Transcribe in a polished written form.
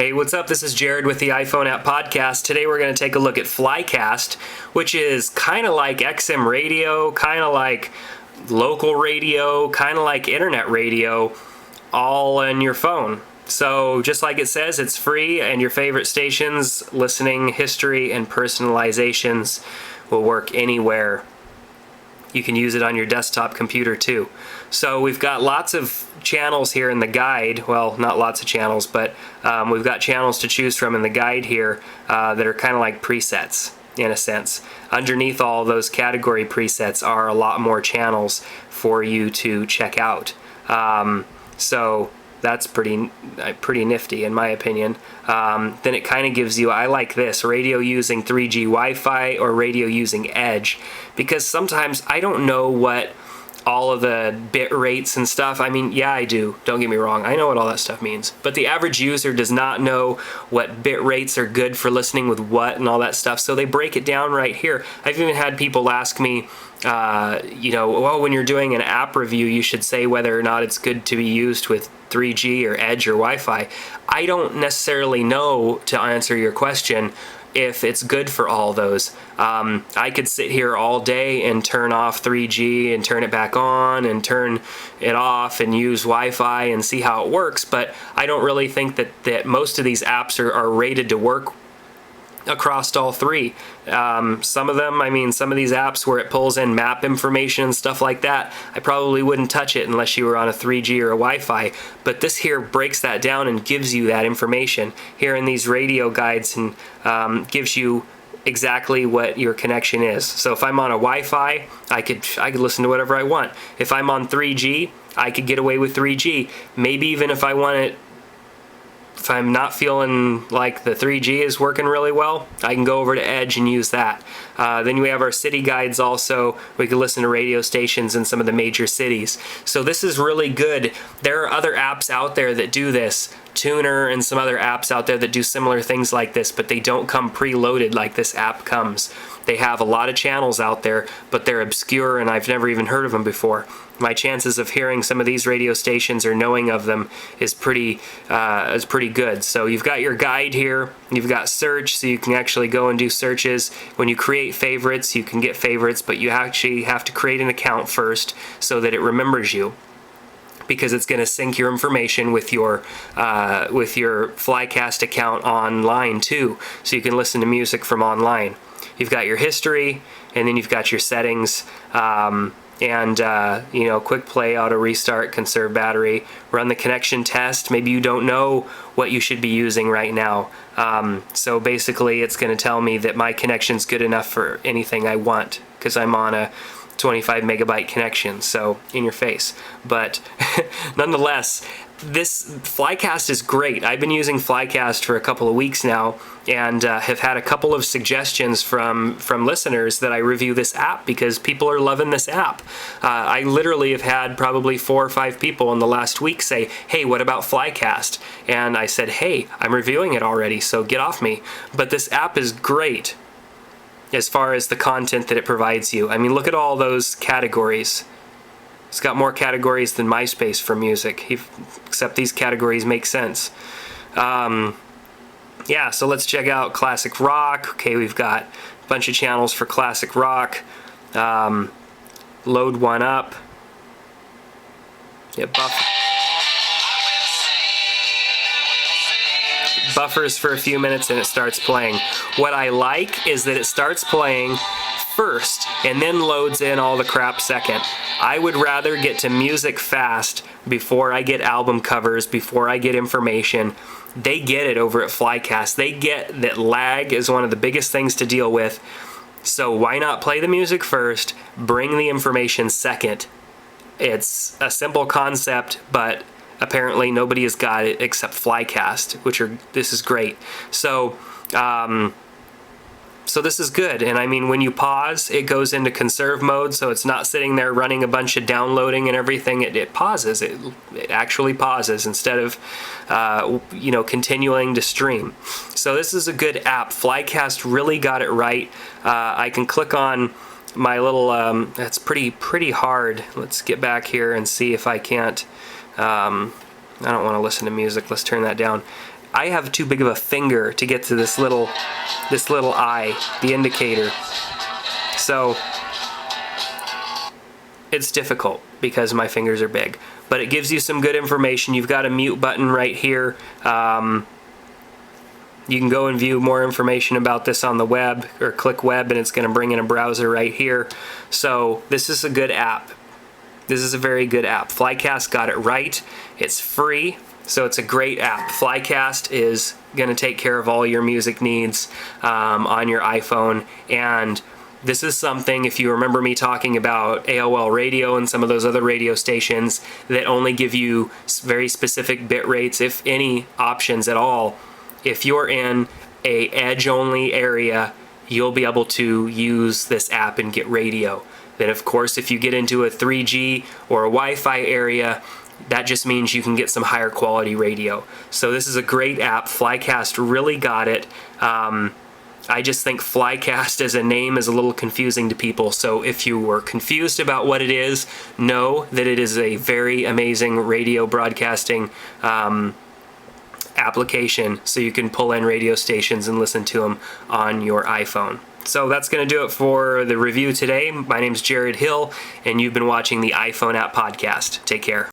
Hey, what's up? This is Jared with the iPhone App Podcast. Today we're going to take a look at Flycast, which is kind of like XM radio, kind of like local radio, kind of like internet radio, all on your phone. So just like it says, it's free, and your favorite stations, listening, history, and personalizations will work anywhere. You can use it on your desktop computer too. So we've got lots of channels here in the guide. Well, not lots of channels, but we've got channels to choose from in the guide here that are kind of like presets in a sense. Underneath all those category presets are a lot more channels for you to check out. So that's pretty nifty in my opinion. Then it kind of gives you, I like this, radio using 3G Wi-Fi or radio using Edge, because sometimes I don't know what all of the bit rates and stuff. I mean, yeah, I do. Don't get me wrong. I know what all that stuff means. But the average user does not know what bit rates are good for listening with what and all that stuff. So they break it down right here. I've even had people ask me, well, when you're doing an app review, you should say whether or not it's good to be used with 3G or Edge or Wi-Fi. I don't necessarily know, to answer your question, if it's good for all those. I could sit here all day and turn off 3G and turn it back on and turn it off and use Wi-Fi and see how it works, but I don't really think that most of these apps are rated to work across all three. Some of them, I mean, some of these apps where it pulls in map information and stuff like that, I probably wouldn't touch it unless you were on a 3G or a Wi-Fi. But this here breaks that down and gives you that information here in these radio guides, and gives you exactly what your connection is. So if I'm on a Wi-Fi, I could listen to whatever I want. If I'm on 3G, I could get away with 3G. Maybe even if I want it, if I'm not feeling like the 3G is working really well, I can go over to Edge and use that. Then we have our city guides also. We can listen to radio stations in some of the major cities. So this is really good. There are other apps out there that do this. Tuner and some other apps out there that do similar things like this, but they don't come preloaded like this app comes. They have a lot of channels out there, but they're obscure and I've never even heard of them before. My chances of hearing some of these radio stations or knowing of them is pretty good. So you've got your guide here, you've got search, so you can actually go and do searches. When you create favorites, you can get favorites, but you actually have to create an account first so that it remembers you, because it's going to sync your information with your Flycast account online too, so you can listen to music from online. You've got your history, and then you've got your settings, quick play, auto restart, conserve battery, run the connection test. Maybe you don't know what you should be using right now. So basically it's going to tell me that my connection's good enough for anything I want, because I'm on a 25 megabyte connection, so in your face. But nonetheless, this Flycast is great. I've been using Flycast for a couple of weeks now, and have had a couple of suggestions from listeners that I review this app, because people are loving this app. I literally have had probably 4 or 5 people in the last week say, hey, what about Flycast? And I said, hey, I'm reviewing it already, so get off me. But this app is great as far as the content that it provides you. I mean, look at all those categories. It's got more categories than MySpace for music, except these categories make sense. Yeah, so let's check out classic rock. Okay, we've got a bunch of channels for classic rock. Load one up. Yeah, buffers for a few minutes and it starts playing. What I like is that it starts playing first and then loads in all the crap second. I would rather get to music fast before I get album covers, before I get information. They get it over at Flycast. They get that lag is one of the biggest things to deal with. So why not play the music first, bring the information second? It's a simple concept, but apparently nobody has got it except Flycast, this is great. So this is good. And I mean, when you pause, it goes into conserve mode, so it's not sitting there running a bunch of downloading and everything. It pauses. It actually pauses instead of continuing to stream. So this is a good app. Flycast really got it right. I can click on my little that's pretty hard. Let's get back here and see if I can't I don't want to listen to music. Let's turn that down. I have too big of a finger to get to this little eye, the indicator. So it's difficult because my fingers are big, but it gives you some good information. You've got a mute button right here. You can go and view more information about this on the web, or click web, and it's going to bring in a browser right here. So this is a good app. This is a very good app. Flycast got it right. It's free, so it's a great app. Flycast is going to take care of all your music needs on your iPhone. And this is something, if you remember me talking about AOL radio and some of those other radio stations that only give you very specific bit rates, if any options at all, if you're in a edge-only area, you'll be able to use this app and get radio. Then, of course, if you get into a 3G or a Wi-Fi area, that just means you can get some higher quality radio. So this is a great app. Flycast really got it. I just think Flycast as a name is a little confusing to people. So if you were confused about what it is, know that it is a very amazing radio broadcasting application, so you can pull in radio stations and listen to them on your iPhone. So that's going to do it for the review today. My name's Jared Hill, and you've been watching the iPhone App Podcast. Take care.